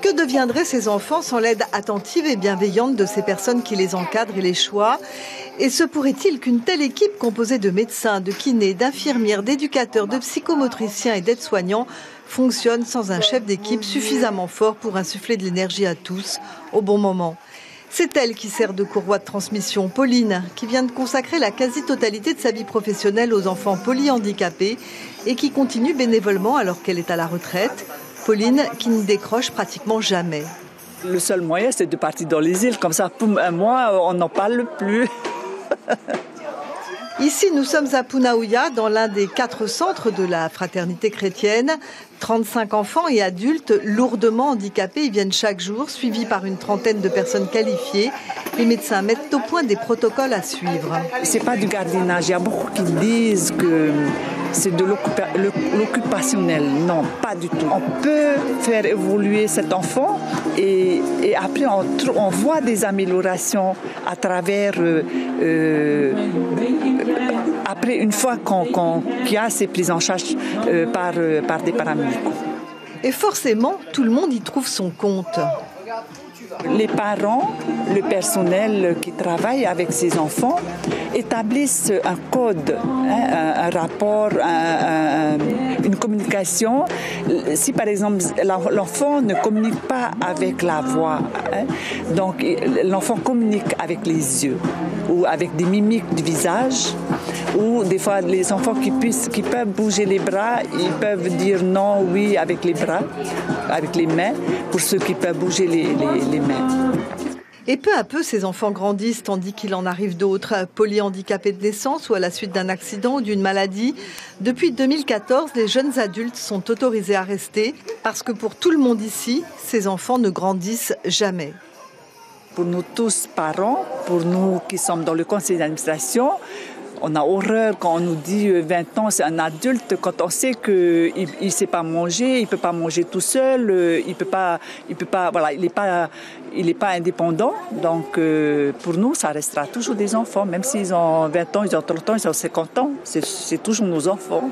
Que deviendraient ces enfants sans l'aide attentive et bienveillante de ces personnes qui les encadrent et les choix? Et se pourrait-il qu'une telle équipe composée de médecins, de kinés, d'infirmières, d'éducateurs, de psychomotriciens et d'aides-soignants fonctionne sans un chef d'équipe suffisamment fort pour insuffler de l'énergie à tous au bon moment? C'est elle qui sert de courroie de transmission, Pauline, qui vient de consacrer la quasi-totalité de sa vie professionnelle aux enfants polyhandicapés et qui continue bénévolement alors qu'elle est à la retraite. Pauline qui ne décroche pratiquement jamais. Le seul moyen, c'est de partir dans les îles. Comme ça, pour un mois, on n'en parle plus. Ici, nous sommes à Punaouia, dans l'un des 4 centres de la fraternité chrétienne. 35 enfants et adultes lourdement handicapés y viennent chaque jour, suivis par une trentaine de personnes qualifiées. Les médecins mettent au point des protocoles à suivre. C'est pas du gardiennage. Il y a beaucoup qui disent que c'est de l'occupationnel. Non, pas du tout. On peut faire évoluer cet enfant et après on voit des améliorations à travers après une fois qu'il y a ces prises en charge par des paramédicaux. Et forcément, tout le monde y trouve son compte. Les parents, le personnel qui travaille avec ces enfants établissent un code, un rapport, une communication. Si par exemple l'enfant ne communique pas avec la voix, donc l'enfant communique avec les yeux ou avec des mimiques du visage, ou des fois les enfants qui peuvent bouger les bras, ils peuvent dire non, oui avec les bras, avec les mains, pour ceux qui peuvent bouger les mains. Et peu à peu, ces enfants grandissent, tandis qu'il en arrive d'autres, polyhandicapés de naissance ou à la suite d'un accident ou d'une maladie. Depuis 2014, les jeunes adultes sont autorisés à rester, parce que pour tout le monde ici, ces enfants ne grandissent jamais. Pour nous tous parents, pour nous qui sommes dans le conseil d'administration, on a horreur quand on nous dit 20 ans, c'est un adulte, quand on sait qu'il ne sait pas manger, il ne peut pas manger tout seul, il n'est pas indépendant. Donc, pour nous, ça restera toujours des enfants, même s'ils ont 20 ans, ils ont 30 ans, ils ont 50 ans, c'est toujours nos enfants.